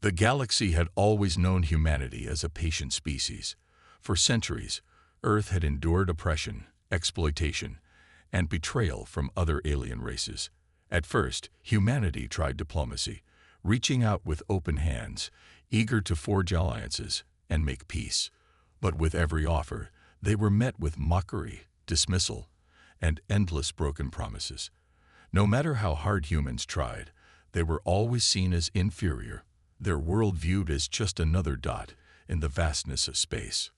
The galaxy had always known humanity as a patient species. For centuries, Earth had endured oppression, exploitation, and betrayal from other alien races. At first, humanity tried diplomacy, reaching out with open hands, eager to forge alliances and make peace. But with every offer, they were met with mockery, dismissal, and endless broken promises. No matter how hard humans tried, they were always seen as inferior, their world viewed as just another dot in the vastness of space.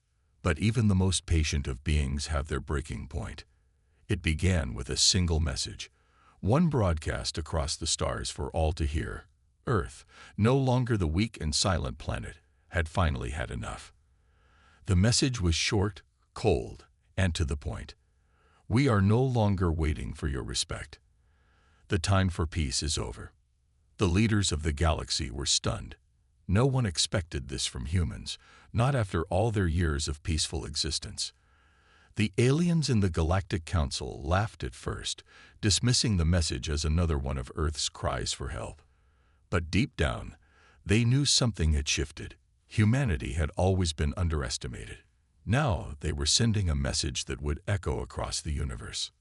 But even the most patient of beings have their breaking point. It began with a single message, one broadcast across the stars for all to hear. Earth, no longer the weak and silent planet, had finally had enough. The message was short, cold, and to the point. We are no longer waiting for your respect. The time for peace is over. The leaders of the galaxy were stunned. No one expected this from humans, not after all their years of peaceful existence. The aliens in the Galactic Council laughed at first, dismissing the message as another one of Earth's cries for help. But deep down, they knew something had shifted. Humanity had always been underestimated. Now they were sending a message that would echo across the universe.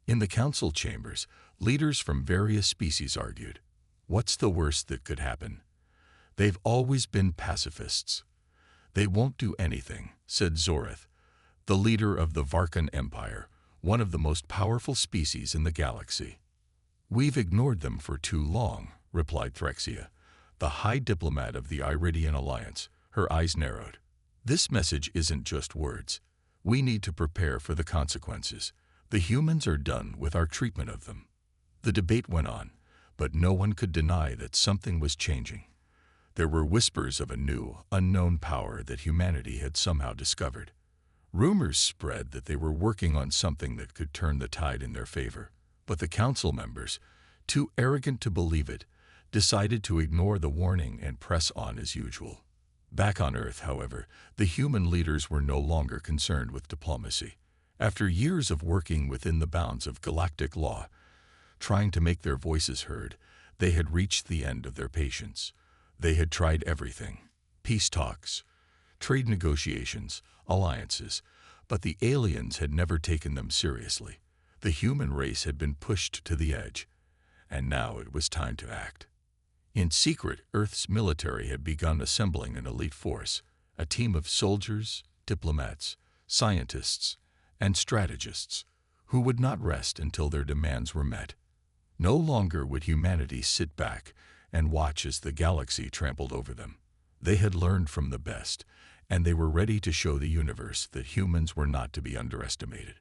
In the council chambers, leaders from various species argued, "What's the worst that could happen? They've always been pacifists. They won't do anything," said Zorith, the leader of the Varkan Empire, one of the most powerful species in the galaxy. "We've ignored them for too long," replied Threxia, the high diplomat of the Iridian Alliance. Her eyes narrowed. "This message isn't just words. We need to prepare for the consequences. The humans are done with our treatment of them." The debate went on, but no one could deny that something was changing. There were whispers of a new, unknown power that humanity had somehow discovered. Rumors spread that they were working on something that could turn the tide in their favor. But the council members, too arrogant to believe it, decided to ignore the warning and press on as usual. Back on Earth, however, the human leaders were no longer concerned with diplomacy. After years of working within the bounds of galactic law, trying to make their voices heard, they had reached the end of their patience. They had tried everything: peace talks, trade negotiations, alliances, but the aliens had never taken them seriously. The human race had been pushed to the edge, and now it was time to act. In secret, Earth's military had begun assembling an elite force, a team of soldiers, diplomats, scientists, and strategists who would not rest until their demands were met. No longer would humanity sit back and watch as the galaxy trampled over them. They had learned from the best, and they were ready to show the universe that humans were not to be underestimated.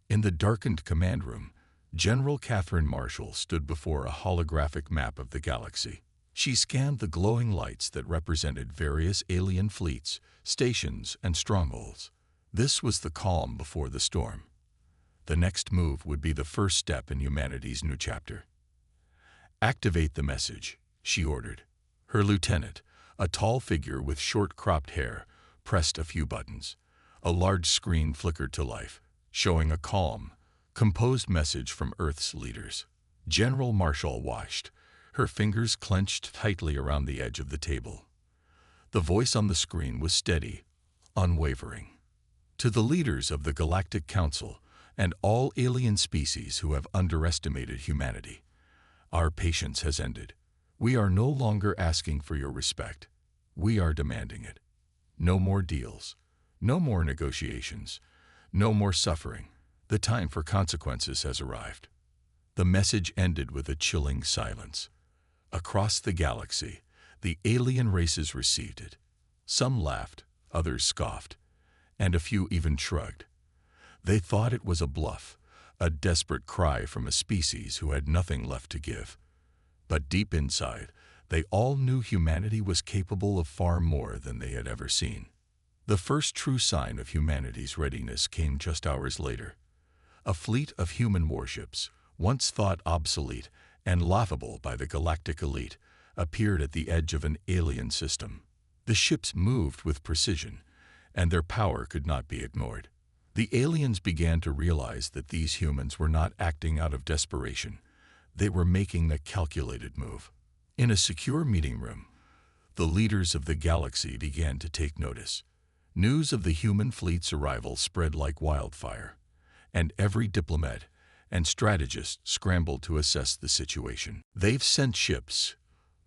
In the darkened command room, General Catherine Marshall stood before a holographic map of the galaxy. She scanned the glowing lights that represented various alien fleets, stations, and strongholds. This was the calm before the storm. The next move would be the first step in humanity's new chapter. "Activate the message," she ordered. Her lieutenant, a tall figure with short cropped hair, pressed a few buttons. A large screen flickered to life, showing a calm, composed message from Earth's leaders. General Marshall watched, her fingers clenched tightly around the edge of the table. The voice on the screen was steady, unwavering. "To the leaders of the Galactic Council and all alien species who have underestimated humanity, our patience has ended. We are no longer asking for your respect. We are demanding it. No more deals, no more negotiations, no more suffering. The time for consequences has arrived." The message ended with a chilling silence. Across the galaxy, the alien races received it. Some laughed, others scoffed, and a few even shrugged. They thought it was a bluff, a desperate cry from a species who had nothing left to give. But deep inside, they all knew humanity was capable of far more than they had ever seen. The first true sign of humanity's readiness came just hours later. A fleet of human warships, once thought obsolete and laughable by the galactic elite, appeared at the edge of an alien system. The ships moved with precision, and their power could not be ignored. The aliens began to realize that these humans were not acting out of desperation. They were making the calculated move. In a secure meeting room, the leaders of the galaxy began to take notice. News of the human fleet's arrival spread like wildfire, and every diplomat and strategist scrambled to assess the situation. "They've sent ships,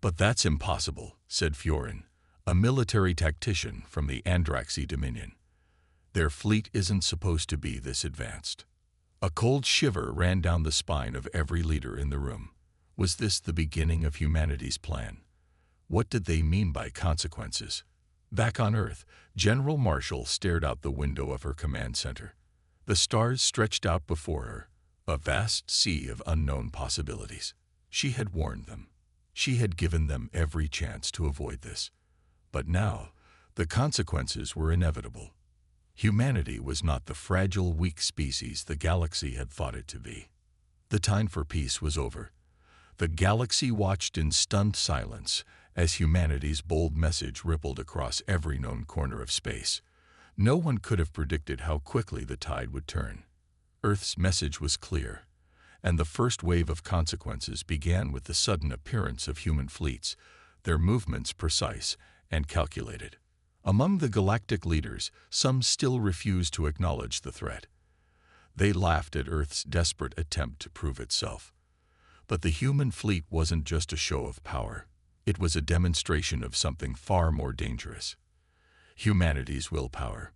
but that's impossible," said Fiorin, a military tactician from the Andraxi Dominion. "Their fleet isn't supposed to be this advanced." A cold shiver ran down the spine of every leader in the room. Was this the beginning of humanity's plan? What did they mean by consequences? Back on Earth, General Marshall stared out the window of her command center. The stars stretched out before her, a vast sea of unknown possibilities. She had warned them. She had given them every chance to avoid this. But now, the consequences were inevitable. Humanity was not the fragile, weak species the galaxy had thought it to be. The time for peace was over. The galaxy watched in stunned silence as humanity's bold message rippled across every known corner of space. No one could have predicted how quickly the tide would turn. Earth's message was clear, and the first wave of consequences began with the sudden appearance of human fleets, their movements precise and calculated. Among the galactic leaders, some still refused to acknowledge the threat. They laughed at Earth's desperate attempt to prove itself. But the human fleet wasn't just a show of power. It was a demonstration of something far more dangerous: humanity's willpower.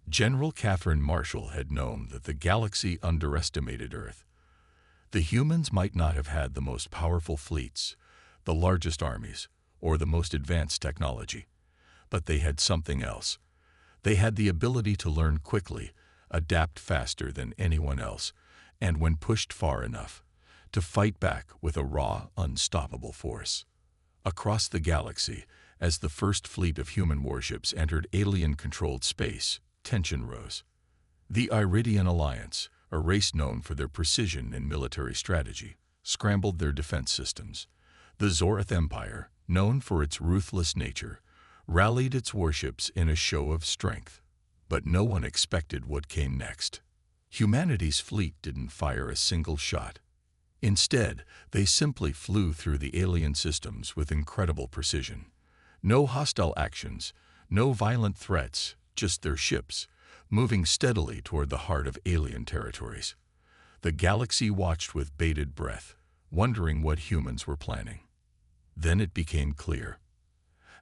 General Catherine Marshall had known that the galaxy underestimated Earth. The humans might not have had the most powerful fleets, the largest armies, or the most advanced technology. But they had something else. They had the ability to learn quickly, adapt faster than anyone else, and when pushed far enough, to fight back with a raw, unstoppable force. Across the galaxy, as the first fleet of human warships entered alien-controlled space, tension rose. The Iridian Alliance, a race known for their precision and military strategy, scrambled their defense systems. The Zorath Empire, known for its ruthless nature, rallied its warships in a show of strength. But no one expected what came next. Humanity's fleet didn't fire a single shot. Instead, they simply flew through the alien systems with incredible precision. No hostile actions, no violent threats, just their ships, moving steadily toward the heart of alien territories. The galaxy watched with bated breath, wondering what humans were planning. Then it became clear.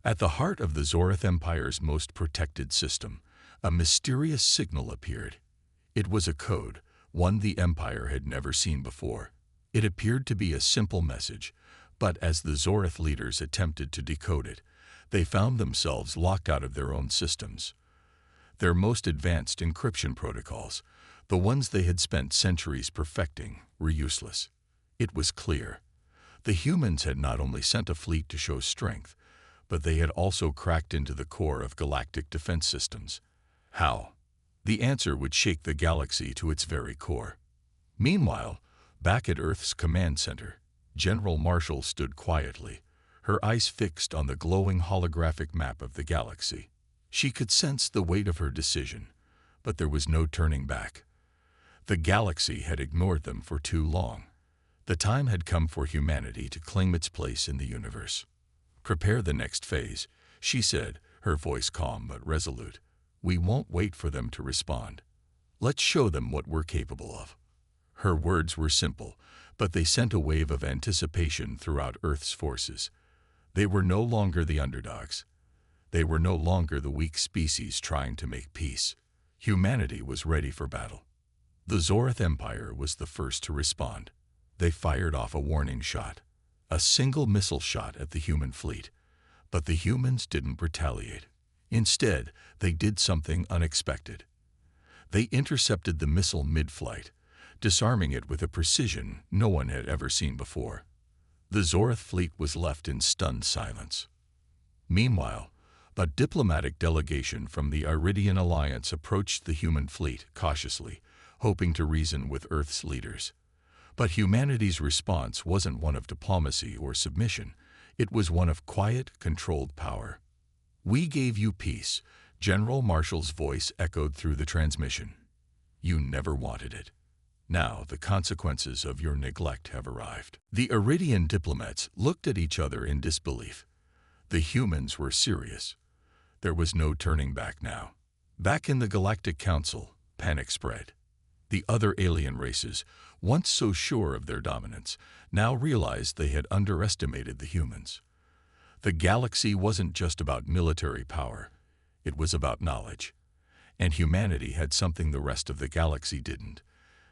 At the heart of the Zorath Empire's most protected system, a mysterious signal appeared. It was a code, one the Empire had never seen before. It appeared to be a simple message, but as the Zorath leaders attempted to decode it, they found themselves locked out of their own systems. Their most advanced encryption protocols, the ones they had spent centuries perfecting, were useless. It was clear. The humans had not only sent a fleet to show strength, but they had also cracked into the core of galactic defense systems. How? The answer would shake the galaxy to its very core. Meanwhile, back at Earth's command center, General Marshall stood quietly, her eyes fixed on the glowing holographic map of the galaxy. She could sense the weight of her decision, but there was no turning back. The galaxy had ignored them for too long. The time had come for humanity to claim its place in the universe. "Prepare the next phase," she said, her voice calm but resolute. "We won't wait for them to respond. Let's show them what we're capable of." Her words were simple, but they sent a wave of anticipation throughout Earth's forces. They were no longer the underdogs. They were no longer the weak species trying to make peace. Humanity was ready for battle. The Zorath Empire was the first to respond. They fired off a warning shot, a single missile shot at the human fleet. But the humans didn't retaliate. Instead, they did something unexpected. They intercepted the missile mid-flight, disarming it with a precision no one had ever seen before. The Zorath fleet was left in stunned silence. Meanwhile, a diplomatic delegation from the Iridian Alliance approached the human fleet cautiously, hoping to reason with Earth's leaders. But humanity's response wasn't one of diplomacy or submission. It was one of quiet, controlled power. "We gave you peace," General Marshall's voice echoed through the transmission. "You never wanted it. Now the consequences of your neglect have arrived." The Iridian diplomats looked at each other in disbelief. The humans were serious. There was no turning back now. Back in the Galactic Council, panic spread. The other alien races, once so sure of their dominance, now realized they had underestimated the humans. The galaxy wasn't just about military power, it was about knowledge. And humanity had something the rest of the galaxy didn't: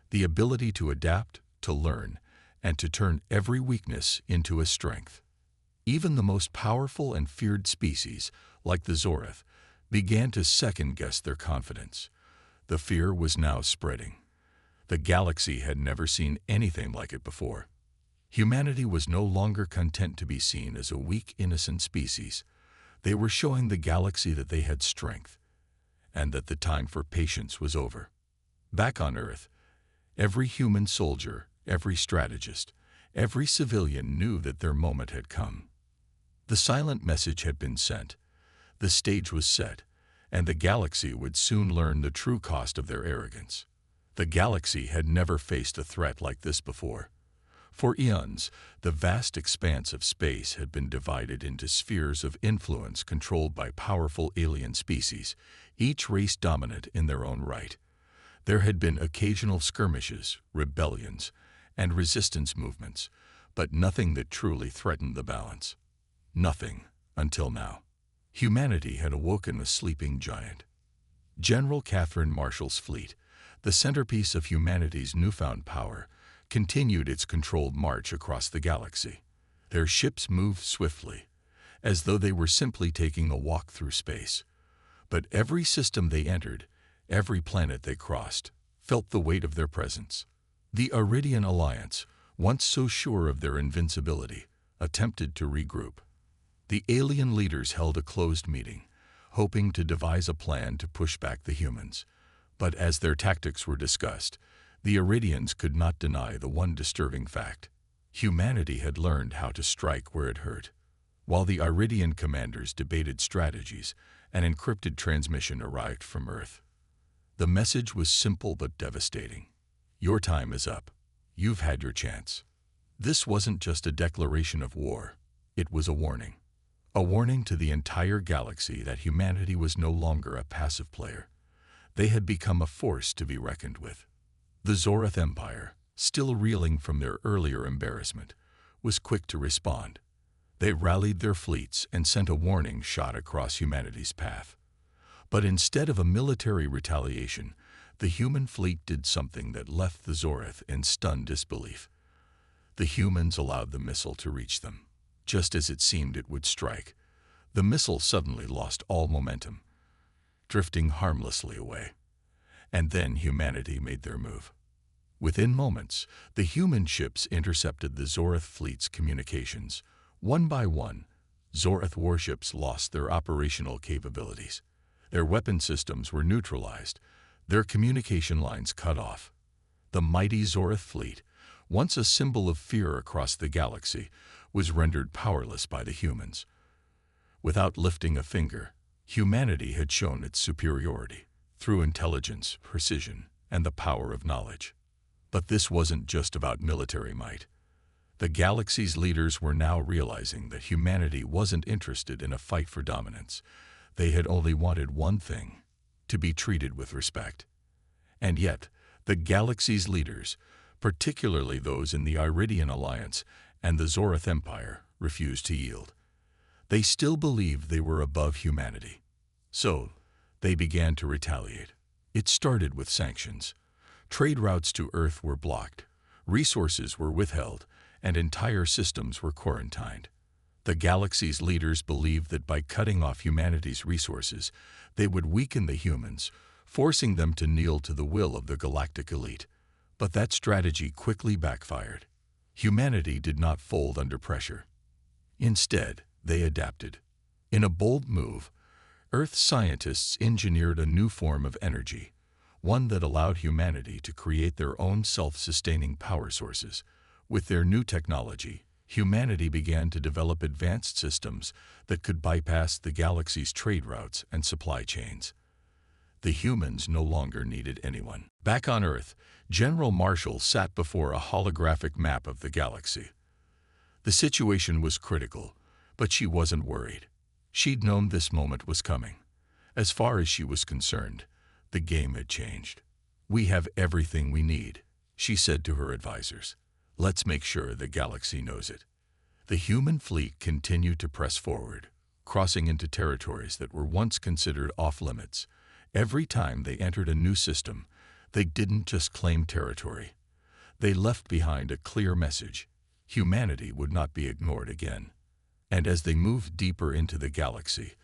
the ability to adapt, to learn, and to turn every weakness into a strength. Even the most powerful and feared species, like the Zoreth, began to second-guess their confidence. The fear was now spreading. The galaxy had never seen anything like it before. Humanity was no longer content to be seen as a weak, innocent species. They were showing the galaxy that they had strength, and that the time for patience was over. Back on Earth, every human soldier, every strategist, every civilian knew that their moment had come. The silent message had been sent, the stage was set, and the galaxy would soon learn the true cost of their arrogance. The galaxy had never faced a threat like this before. For eons, the vast expanse of space had been divided into spheres of influence controlled by powerful alien species, each race dominant in their own right. There had been occasional skirmishes, rebellions, and resistance movements, but nothing that truly threatened the balance. Nothing, until now. Humanity had awoken a sleeping giant. General Catherine Marshall's fleet, the centerpiece of humanity's newfound power, continued its controlled march across the galaxy. Their ships moved swiftly, as though they were simply taking a walk through space. But every system they entered, every planet they crossed, felt the weight of their presence. The Iridian Alliance, once so sure of their invincibility, attempted to regroup. The alien leaders held a closed meeting, hoping to devise a plan to push back the humans. But as their tactics were discussed, the Iridians could not deny the one disturbing fact: humanity had learned how to strike where it hurt. While the Iridian commanders debated strategies, an encrypted transmission arrived from Earth. The message was simple but devastating. Your time is up. You've had your chance. This wasn't just a declaration of war. It was a warning. A warning to the entire galaxy that humanity was no longer a passive player. They had become a force to be reckoned with. The Zoreth Empire, still reeling from their earlier embarrassment, was quick to respond. They rallied their fleets and sent a warning shot across humanity's path. But instead of a military retaliation, the human fleet did something that left the Zoreth in stunned disbelief. The humans allowed the missile to reach them. Just as it seemed it would strike, the missile suddenly lost all momentum, drifting harmlessly away. And then humanity made their move. Within moments, the human ships intercepted the Zoreth fleet's communications. One by one, Zoreth warships lost their operational capabilities. Their weapon systems were neutralized, their communication lines cut off. The mighty Zoreth fleet, once a symbol of fear across the galaxy, was rendered powerless by the humans. Without lifting a finger, humanity had shown its superiority through intelligence, precision, and the power of knowledge. But this wasn't just about military might. The galaxy's leaders were now realizing that humanity wasn't interested in a fight for dominance. They had only wanted one thing: to be treated with respect. And yet, the galaxy's leaders, particularly those in the Iridian Alliance and the Zoreth Empire, refused to yield. They still believed they were above humanity. So, they began to retaliate. It started with sanctions. Trade routes to Earth were blocked, resources were withheld, and entire systems were quarantined. The galaxy's leaders believed that by cutting off humanity's resources, they would weaken the humans, forcing them to kneel to the will of the galactic elite. But that strategy quickly backfired. Humanity did not fold under pressure. Instead, they adapted. In a bold move, Earth scientists engineered a new form of energy, one that allowed humanity to create their own self-sustaining power sources. With their new technology, humanity began to develop advanced systems that could bypass the galaxy's trade routes and supply chains. The humans no longer needed anyone. Back on Earth, General Marshall sat before a holographic map of the galaxy. The situation was critical, But she wasn't worried. She'd known this moment was coming. As far as she was concerned, the game had changed. "We have everything we need," she said to her advisors. "Let's make sure the galaxy knows it." The human fleet continued to press forward, crossing into territories that were once considered off-limits. Every time they entered a new system, they didn't just claim territory. They left behind a clear message: humanity would not be ignored again. And as they moved deeper into the galaxy,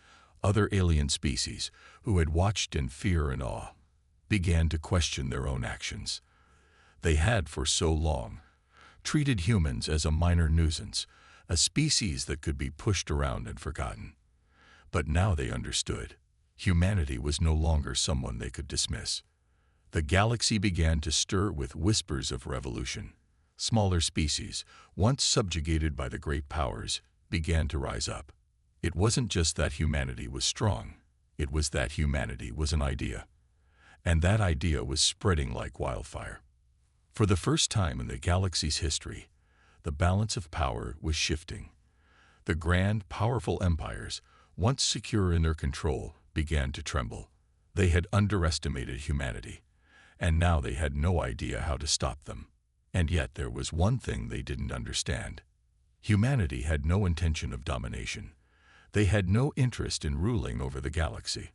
other alien species, who had watched in fear and awe, began to question their own actions. They had, for so long, treated humans as a minor nuisance, a species that could be pushed around and forgotten. But now they understood. Humanity was no longer someone they could dismiss. The galaxy began to stir with whispers of revolution. Smaller species, once subjugated by the great powers, began to rise up. It wasn't just that humanity was strong, it was that humanity was an idea. And that idea was spreading like wildfire. For the first time in the galaxy's history, the balance of power was shifting. The grand, powerful empires, once secure in their control, began to tremble. They had underestimated humanity, and now they had no idea how to stop them. And yet there was one thing they didn't understand. Humanity had no intention of domination. They had no interest in ruling over the galaxy.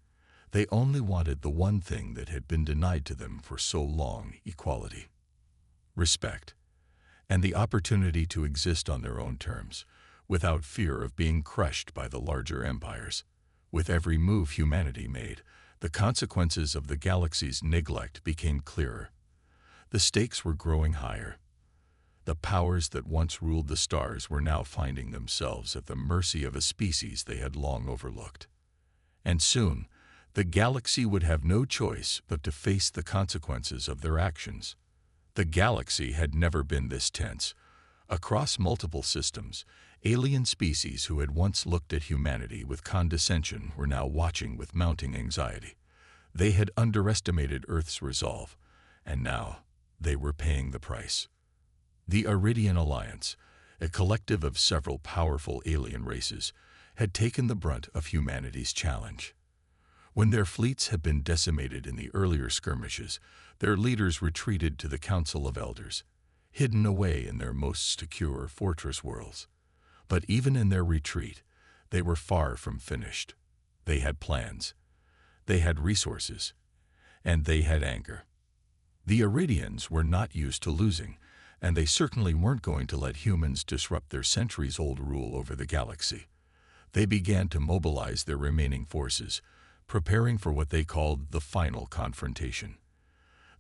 They only wanted the one thing that had been denied to them for so long: equality, respect, and the opportunity to exist on their own terms, without fear of being crushed by the larger empires. With every move humanity made, the consequences of the galaxy's neglect became clearer. The stakes were growing higher. The powers that once ruled the stars were now finding themselves at the mercy of a species they had long overlooked. And soon, the galaxy would have no choice but to face the consequences of their actions. The galaxy had never been this tense. Across multiple systems, alien species who had once looked at humanity with condescension were now watching with mounting anxiety. They had underestimated Earth's resolve, and now they were paying the price. The Iridian Alliance, a collective of several powerful alien races, had taken the brunt of humanity's challenge. When their fleets had been decimated in the earlier skirmishes, their leaders retreated to the Council of Elders, hidden away in their most secure fortress worlds. But even in their retreat, they were far from finished. They had plans, they had resources, and they had anger. The Iridians were not used to losing, and they certainly weren't going to let humans disrupt their centuries-old rule over the galaxy. They began to mobilize their remaining forces, preparing for what they called the final confrontation.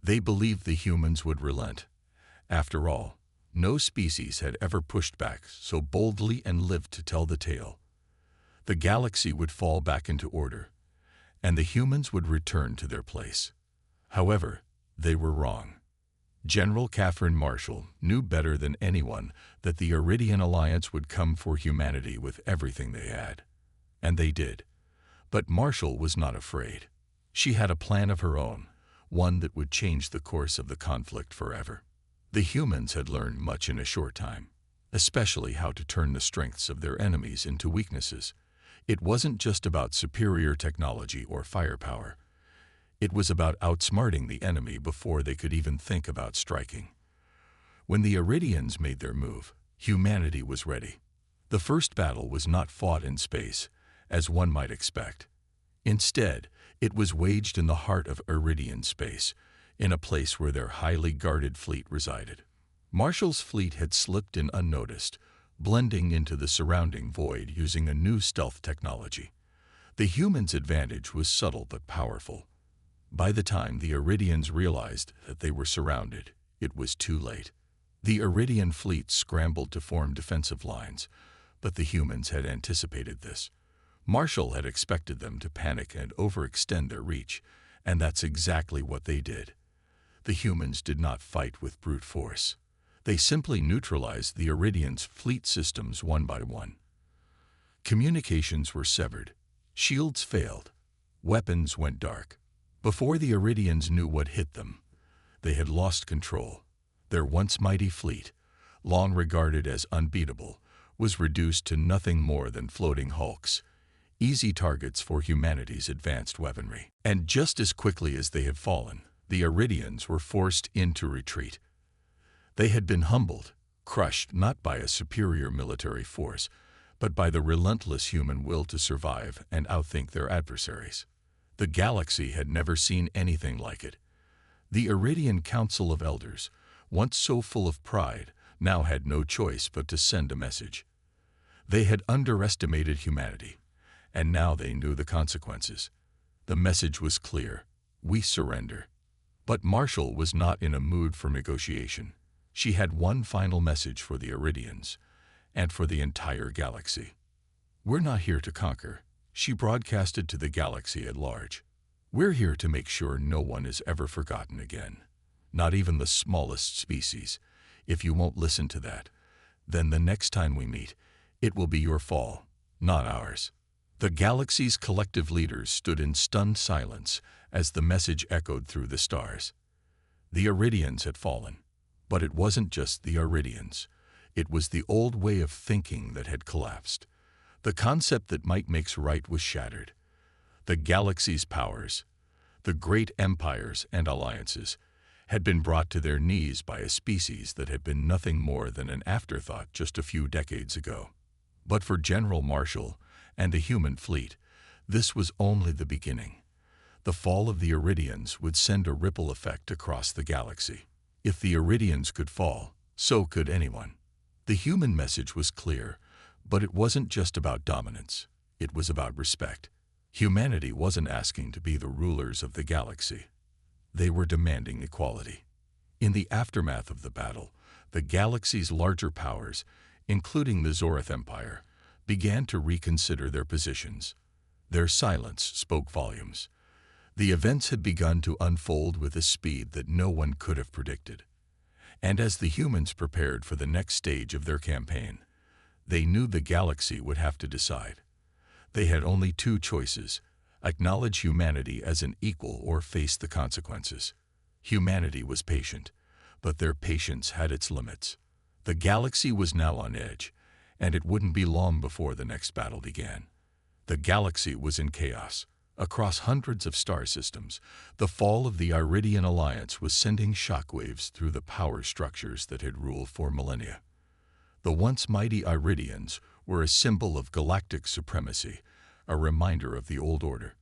They believed the humans would relent. After all, no species had ever pushed back so boldly and lived to tell the tale. The galaxy would fall back into order, and the humans would return to their place. However, they were wrong. General Catherine Marshall knew better than anyone that the Iridian Alliance would come for humanity with everything they had. And they did. But Marshall was not afraid. She had a plan of her own, one that would change the course of the conflict forever. The humans had learned much in a short time, especially how to turn the strengths of their enemies into weaknesses. It wasn't just about superior technology or firepower. It was about outsmarting the enemy before they could even think about striking. When the Iridians made their move, humanity was ready. The first battle was not fought in space, as one might expect. Instead, it was waged in the heart of Iridian space, in a place where their highly guarded fleet resided. Marshall's fleet had slipped in unnoticed, blending into the surrounding void using a new stealth technology. The humans' advantage was subtle but powerful. By the time the Iridians realized that they were surrounded, it was too late. The Iridian fleet scrambled to form defensive lines, but the humans had anticipated this. Marshall had expected them to panic and overextend their reach, and that's exactly what they did. The humans did not fight with brute force. They simply neutralized the Iridians' fleet systems one by one. Communications were severed. Shields failed. Weapons went dark. Before the Iridians knew what hit them, they had lost control. Their once mighty fleet, long regarded as unbeatable, was reduced to nothing more than floating hulks, easy targets for humanity's advanced weaponry. And just as quickly as they had fallen, the Iridians were forced into retreat. They had been humbled, crushed not by a superior military force, but by the relentless human will to survive and outthink their adversaries. The galaxy had never seen anything like it. The Iridian Council of Elders, once so full of pride, now had no choice but to send a message. They had underestimated humanity, and now they knew the consequences. The message was clear: we surrender. But Marshall was not in a mood for negotiation. She had one final message for the Iridians, and for the entire galaxy. "We're not here to conquer," she broadcasted to the galaxy at large. "We're here to make sure no one is ever forgotten again. Not even the smallest species. If you won't listen to that, then the next time we meet, it will be your fall, not ours." The galaxy's collective leaders stood in stunned silence as the message echoed through the stars. The Iridians had fallen. But it wasn't just the Iridians. It was the old way of thinking that had collapsed. The concept that might makes right was shattered. The galaxy's powers, the great empires and alliances, had been brought to their knees by a species that had been nothing more than an afterthought just a few decades ago. But for General Marshall and the human fleet, this was only the beginning. The fall of the Iridians would send a ripple effect across the galaxy. If the Iridians could fall, so could anyone. The human message was clear, but it wasn't just about dominance. It was about respect. Humanity wasn't asking to be the rulers of the galaxy. They were demanding equality. In the aftermath of the battle, the galaxy's larger powers, including the Zorath Empire, began to reconsider their positions. Their silence spoke volumes. The events had begun to unfold with a speed that no one could have predicted. And as the humans prepared for the next stage of their campaign, they knew the galaxy would have to decide. They had only two choices: acknowledge humanity as an equal or face the consequences. Humanity was patient, but their patience had its limits. The galaxy was now on edge, and it wouldn't be long before the next battle began. The galaxy was in chaos. Across hundreds of star systems, the fall of the Iridian Alliance was sending shockwaves through the power structures that had ruled for millennia. The once mighty Iridians were a symbol of galactic supremacy, a reminder of the old order.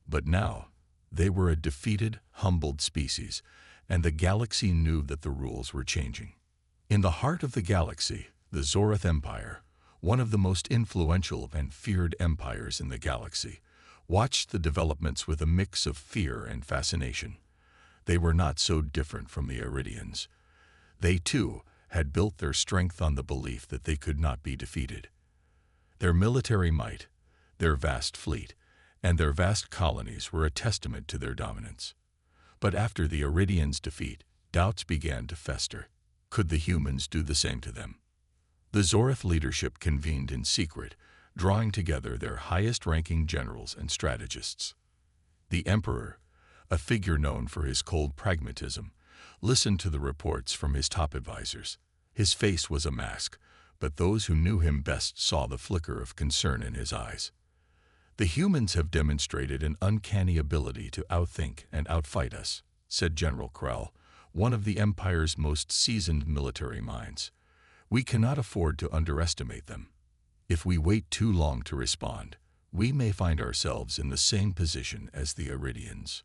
But now, they were a defeated, humbled species, and the galaxy knew that the rules were changing. In the heart of the galaxy, the Zorath Empire, one of the most influential and feared empires in the galaxy, watched the developments with a mix of fear and fascination. They were not so different from the Iridians. They, too, had built their strength on the belief that they could not be defeated. Their military might, their vast fleet, and their vast colonies were a testament to their dominance. But after the Iridians' defeat, doubts began to fester. Could the humans do the same to them? The Zorath leadership convened in secret, drawing together their highest-ranking generals and strategists. The Emperor, a figure known for his cold pragmatism, listened to the reports from his top advisors. His face was a mask, but those who knew him best saw the flicker of concern in his eyes. "The humans have demonstrated an uncanny ability to outthink and outfight us," said General Krell, one of the Empire's most seasoned military minds. "We cannot afford to underestimate them. If we wait too long to respond, we may find ourselves in the same position as the Iridians."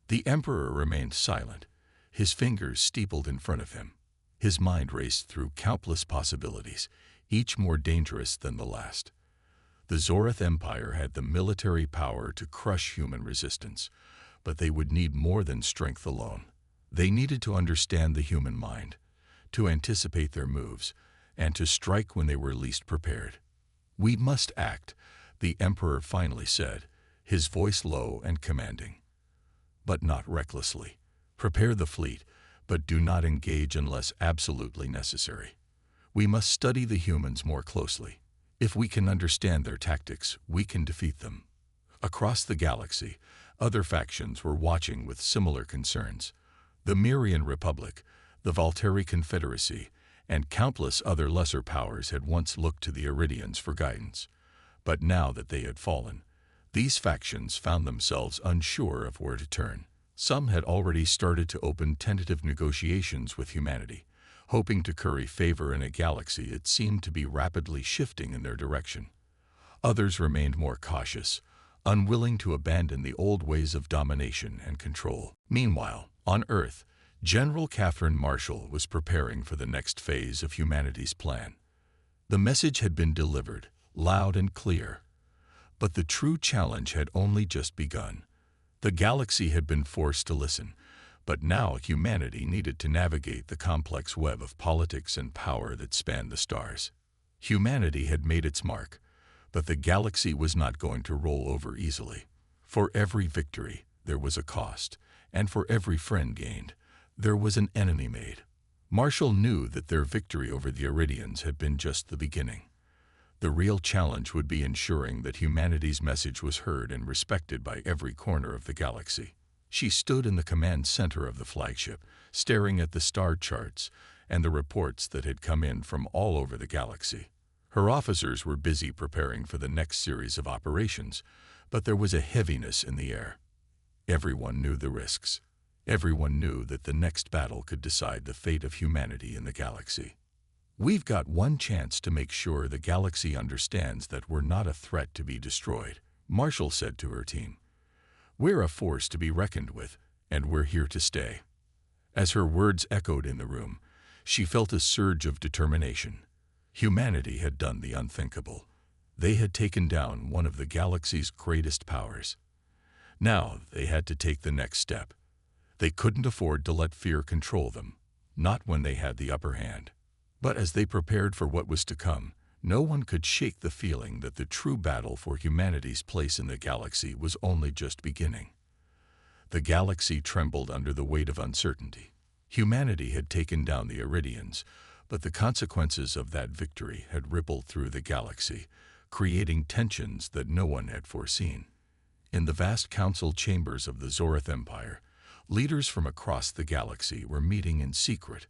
The Emperor remained silent, his fingers steepled in front of him. His mind raced through countless possibilities, each more dangerous than the last. The Zorath Empire had the military power to crush human resistance, but they would need more than strength alone. They needed to understand the human mind, to anticipate their moves, and to strike when they were least prepared. "We must act," the Emperor finally said, his voice low and commanding. "But not recklessly. Prepare the fleet, but do not engage unless absolutely necessary. We must study the humans more closely. If we can understand their tactics, we can defeat them." Across the galaxy, other factions were watching with similar concerns. The Mirian Republic, the Valteri Confederacy, and countless other lesser powers had once looked to the Iridians for guidance. But now that they had fallen, these factions found themselves unsure of where to turn. Some had already started to open tentative negotiations with humanity, hoping to curry favor in a galaxy it seemed to be rapidly shifting in their direction. Others remained more cautious, unwilling to abandon the old ways of domination and control. Meanwhile, on Earth, General Catherine Marshall was preparing for the next phase of humanity's plan. The message had been delivered, loud and clear. But the true challenge had only just begun. The galaxy had been forced to listen, but now humanity needed to navigate the complex web of politics and power that spanned the stars. Humanity had made its mark, but the galaxy was not going to roll over easily. For every victory, there was a cost, and for every friend gained, there was an enemy made. Marshall knew that their victory over the Iridians had been just the beginning. The real challenge would be ensuring that humanity's message was heard and respected by every corner of the galaxy. She stood in the command center of the flagship, staring at the star charts and the reports that had come in from all over the galaxy. Her officers were busy preparing for the next series of operations, but there was a heaviness in the air. Everyone knew the risks. Everyone knew that the next battle could decide the fate of humanity in the galaxy. "We've got one chance to make sure the galaxy understands that we're not a threat to be destroyed," Marshall said to her team. "We're a force to be reckoned with, and we're here to stay." As her words echoed in the room, she felt a surge of determination. Humanity had done the unthinkable. They had taken down one of the galaxy's greatest powers. Now they had to take the next step. They couldn't afford to let fear control them, not when they had the upper hand. But as they prepared for what was to come, no one could shake the feeling that the true battle for humanity's place in the galaxy was only just beginning. The galaxy trembled under the weight of uncertainty. Humanity had taken down the Iridians, but the consequences of that victory had rippled through the galaxy, creating tensions that no one had foreseen. In the vast council chambers of the Zorith Empire, leaders from across the galaxy were meeting in secret.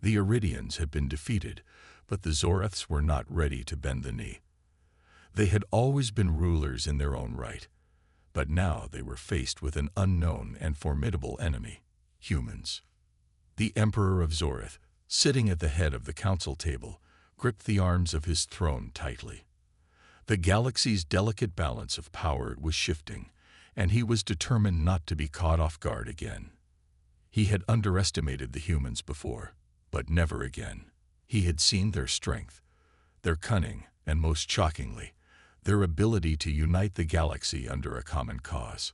The Iridians had been defeated, but the Zoriths were not ready to bend the knee. They had always been rulers in their own right, but now they were faced with an unknown and formidable enemy: humans. The Emperor of Zorith, sitting at the head of the council table, gripped the arms of his throne tightly. The galaxy's delicate balance of power was shifting, and he was determined not to be caught off guard again. He had underestimated the humans before, but never again. He had seen their strength, their cunning, and most shockingly, their ability to unite the galaxy under a common cause.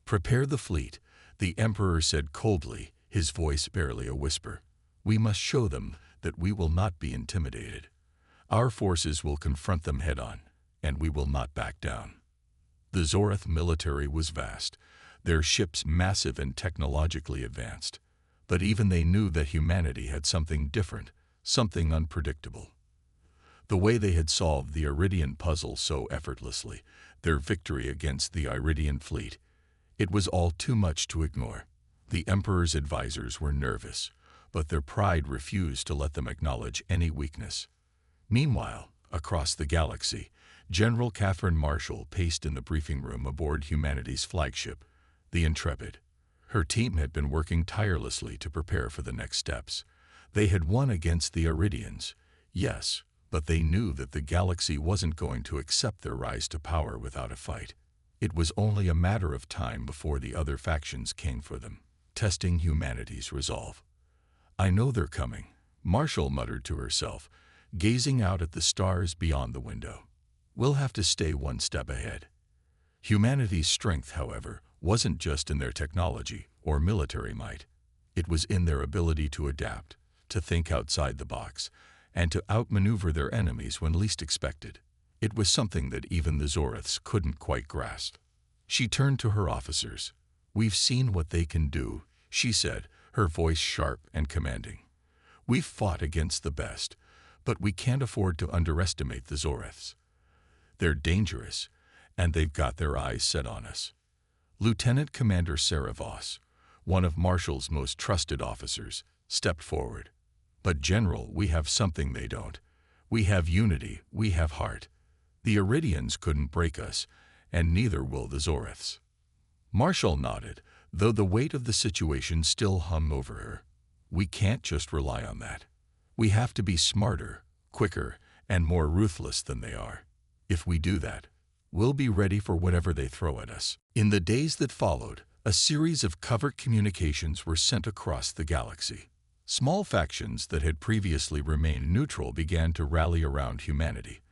"Prepare the fleet," the Emperor said coldly, his voice barely a whisper. "We must show them that we will not be intimidated. Our forces will confront them head-on, and we will not back down." The Zorith military was vast, their ships massive and technologically advanced. But even they knew that humanity had something different, something unpredictable. The way they had solved the Iridian puzzle so effortlessly, their victory against the Iridian fleet, it was all too much to ignore. The Emperor's advisors were nervous, but their pride refused to let them acknowledge any weakness. Meanwhile, across the galaxy, General Catherine Marshall paced in the briefing room aboard humanity's flagship, the Intrepid. Her team had been working tirelessly to prepare for the next steps. They had won against the Iridians, yes, but they knew that the galaxy wasn't going to accept their rise to power without a fight. It was only a matter of time before the other factions came for them, testing humanity's resolve. "I know they're coming," Marshall muttered to herself, gazing out at the stars beyond the window. "We'll have to stay one step ahead." Humanity's strength, however, wasn't just in their technology or military might. It was in their ability to adapt, to think outside the box, and to outmaneuver their enemies when least expected. It was something that even the Zoriths couldn't quite grasp. She turned to her officers. "We've seen what they can do," she said, her voice sharp and commanding. "We've fought against the best, but we can't afford to underestimate the Zoriths. They're dangerous, and they've got their eyes set on us." Lieutenant Commander Sarah Voss, one of Marshall's most trusted officers, stepped forward. But General, we have something they don't. We have unity, we have heart. The Iridians couldn't break us, and neither will the Zoreths. Marshall nodded, though the weight of the situation still hung over her. We can't just rely on that. We have to be smarter, quicker, and more ruthless than they are. If we do that, we'll be ready for whatever they throw at us. In the days that followed, a series of covert communications were sent across the galaxy. Small factions that had previously remained neutral began to rally around humanity.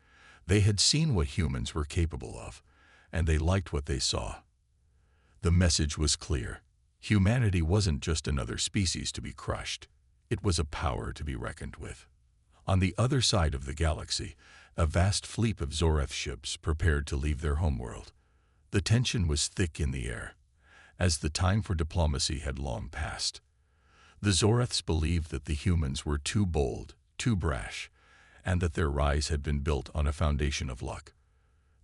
They had seen what humans were capable of, and they liked what they saw. The message was clear. Humanity wasn't just another species to be crushed. It was a power to be reckoned with. On the other side of the galaxy, a vast fleet of Zoreth ships prepared to leave their homeworld. The tension was thick in the air, as the time for diplomacy had long passed. The Zoreths believed that the humans were too bold, too brash, and that their rise had been built on a foundation of luck.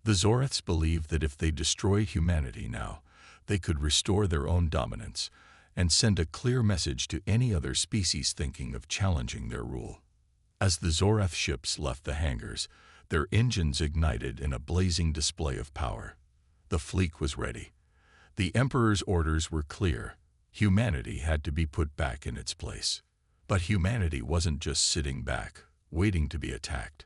The Zoreths believed that if they destroyed humanity now, they could restore their own dominance and send a clear message to any other species thinking of challenging their rule. As the Zoreth ships left the hangars, their engines ignited in a blazing display of power. The fleet was ready. The Emperor's orders were clear. Humanity had to be put back in its place. But humanity wasn't just sitting back, waiting to be attacked.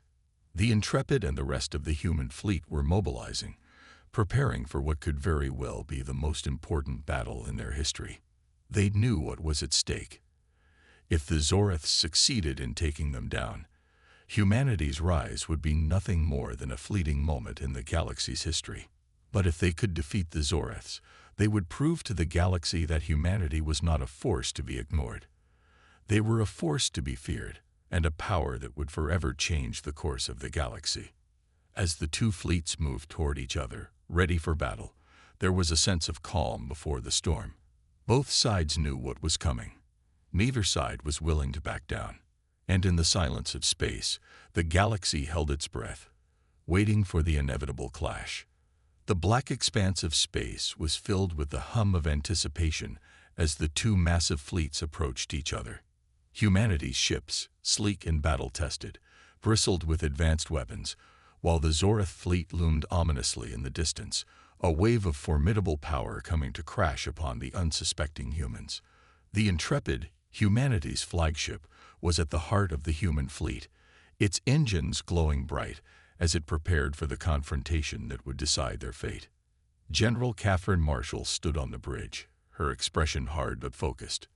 The Intrepid and the rest of the human fleet were mobilizing, preparing for what could very well be the most important battle in their history. They knew what was at stake. If the Zoreths succeeded in taking them down, humanity's rise would be nothing more than a fleeting moment in the galaxy's history. But if they could defeat the Zoreths, they would prove to the galaxy that humanity was not a force to be ignored. They were a force to be feared, and a power that would forever change the course of the galaxy. As the two fleets moved toward each other, ready for battle, there was a sense of calm before the storm. Both sides knew what was coming. Neither side was willing to back down. And in the silence of space, the galaxy held its breath, waiting for the inevitable clash. The black expanse of space was filled with the hum of anticipation as the two massive fleets approached each other. Humanity's ships, sleek and battle-tested, bristled with advanced weapons, while the Zoreth fleet loomed ominously in the distance, a wave of formidable power coming to crash upon the unsuspecting humans. The Intrepid, humanity's flagship, was at the heart of the human fleet, its engines glowing bright as it prepared for the confrontation that would decide their fate. General Catherine Marshall stood on the bridge, her expression hard but focused.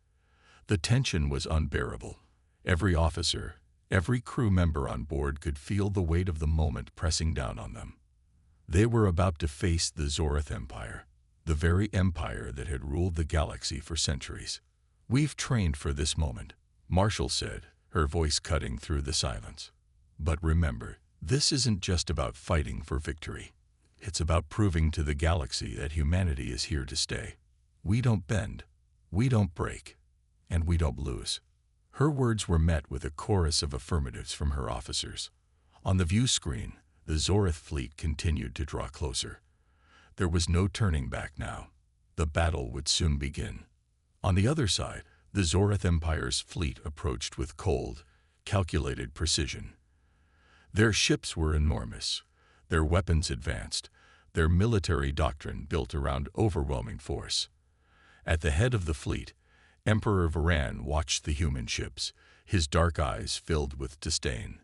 The tension was unbearable. Every officer, every crew member on board could feel the weight of the moment pressing down on them. They were about to face the Zoreth Empire, the very empire that had ruled the galaxy for centuries. "We've trained for this moment," Marshall said, her voice cutting through the silence. "But remember, this isn't just about fighting for victory. It's about proving to the galaxy that humanity is here to stay. We don't bend, we don't break, and we don't lose." Her words were met with a chorus of affirmatives from her officers. On the view screen, the Zoreth fleet continued to draw closer. There was no turning back now. The battle would soon begin. On the other side, the Zoreth Empire's fleet approached with cold, calculated precision. Their ships were enormous, their weapons advanced, their military doctrine built around overwhelming force. At the head of the fleet, Emperor Varan watched the human ships, his dark eyes filled with disdain.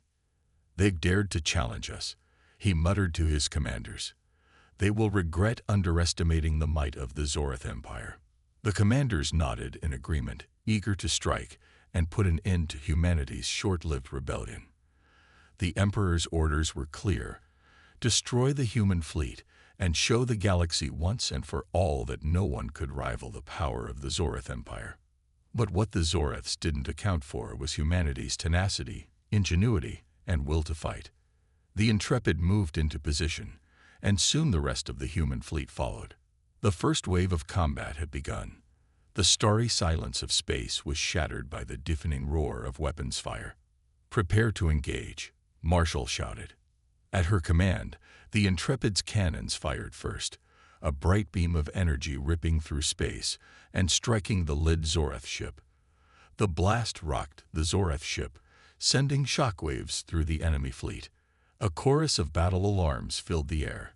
"They dared to challenge us," he muttered to his commanders. "They will regret underestimating the might of the Zoreth Empire." The commanders nodded in agreement, eager to strike and put an end to humanity's short-lived rebellion. The Emperor's orders were clear: destroy the human fleet and show the galaxy once and for all that no one could rival the power of the Zoreth Empire. But what the Zoreths didn't account for was humanity's tenacity, ingenuity, and will to fight. The Intrepid moved into position, and soon the rest of the human fleet followed. The first wave of combat had begun. The starry silence of space was shattered by the deafening roar of weapons fire. "Prepare to engage," Marshall shouted. At her command, the Intrepid's cannons fired first, a bright beam of energy ripping through space and striking the Lid Zoreth ship. The blast rocked the Zorath ship, sending shockwaves through the enemy fleet. A chorus of battle alarms filled the air,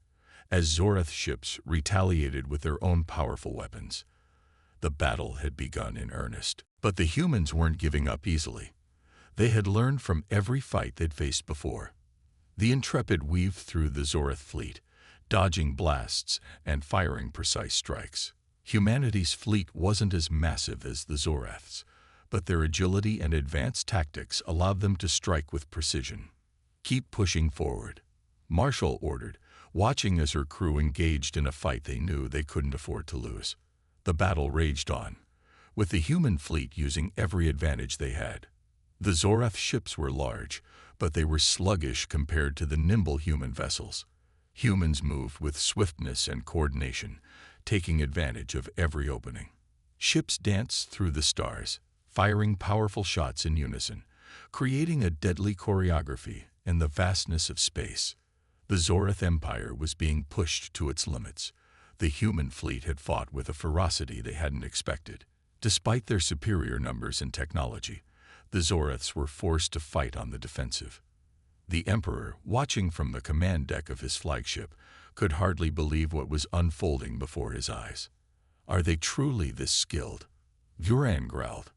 as Zorath ships retaliated with their own powerful weapons. The battle had begun in earnest. But the humans weren't giving up easily. They had learned from every fight they'd faced before. The Intrepid weaved through the Zorath fleet, dodging blasts and firing precise strikes. Humanity's fleet wasn't as massive as the Zorath's, but their agility and advanced tactics allowed them to strike with precision. "Keep pushing forward," Marshall ordered, watching as her crew engaged in a fight they knew they couldn't afford to lose. The battle raged on, with the human fleet using every advantage they had. The Zorath ships were large, but they were sluggish compared to the nimble human vessels. Humans moved with swiftness and coordination, taking advantage of every opening. Ships danced through the stars, firing powerful shots in unison, creating a deadly choreography in the vastness of space. The Zorath Empire was being pushed to its limits. The human fleet had fought with a ferocity they hadn't expected. Despite their superior numbers and technology, the Zoraths were forced to fight on the defensive. The Emperor, watching from the command deck of his flagship, could hardly believe what was unfolding before his eyes. "Are they truly this skilled?" Vuran growled.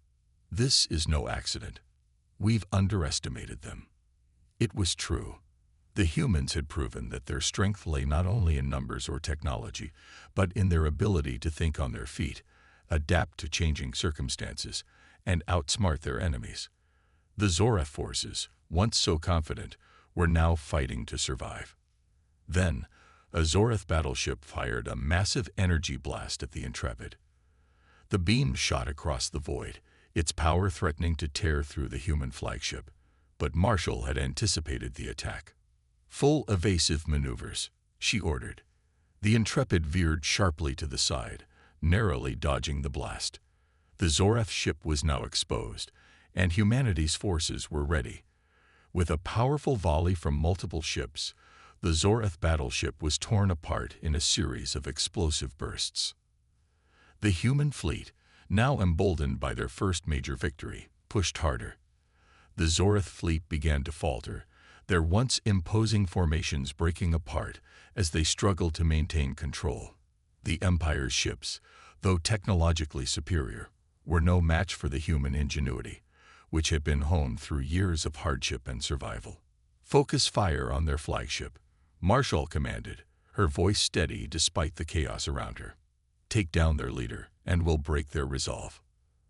"This is no accident. We've underestimated them." It was true. The humans had proven that their strength lay not only in numbers or technology, but in their ability to think on their feet, adapt to changing circumstances, and outsmart their enemies. The Zorath forces, once so confident, were now fighting to survive. Then, a Zorath battleship fired a massive energy blast at the Intrepid. The beam shot across the void, its power threatening to tear through the human flagship. But Marshall had anticipated the attack. "Full evasive maneuvers," she ordered. The Intrepid veered sharply to the side, narrowly dodging the blast. The Zorath ship was now exposed, and humanity's forces were ready. With a powerful volley from multiple ships, the Zorath battleship was torn apart in a series of explosive bursts. The human fleet, now emboldened by their first major victory, pushed harder. The Zorath fleet began to falter, their once imposing formations breaking apart as they struggled to maintain control. The Empire's ships, though technologically superior, were no match for the human ingenuity, which had been honed through years of hardship and survival. "Focus fire on their flagship," Marshall commanded, her voice steady despite the chaos around her. "Take down their leader, and we'll break their resolve."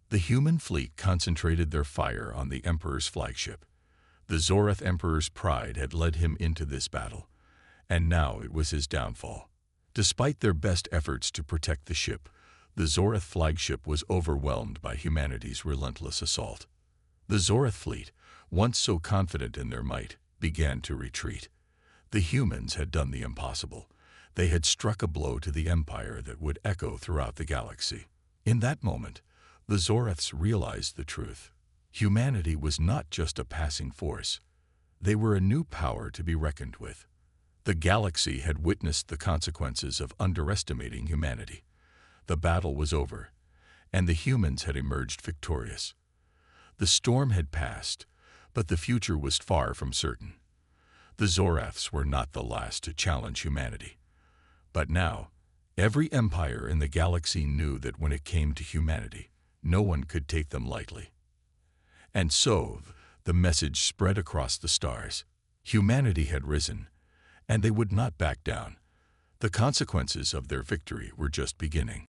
The human fleet concentrated their fire on the Emperor's flagship. The Zorath Emperor's pride had led him into this battle, and now it was his downfall. Despite their best efforts to protect the ship, the Zorath flagship was overwhelmed by humanity's relentless assault. The Zorath fleet, once so confident in their might, began to retreat. The humans had done the impossible. They had struck a blow to the Empire that would echo throughout the galaxy. In that moment, the Zoraths realized the truth. Humanity was not just a passing force. They were a new power to be reckoned with. The galaxy had witnessed the consequences of underestimating humanity. The battle was over, and the humans had emerged victorious. The storm had passed, but the future was far from certain. The Zoraths were not the last to challenge humanity. But now, every empire in the galaxy knew that when it came to humanity, no one could take them lightly. And so, the message spread across the stars. Humanity had risen, and they would not back down. The consequences of their victory were just beginning.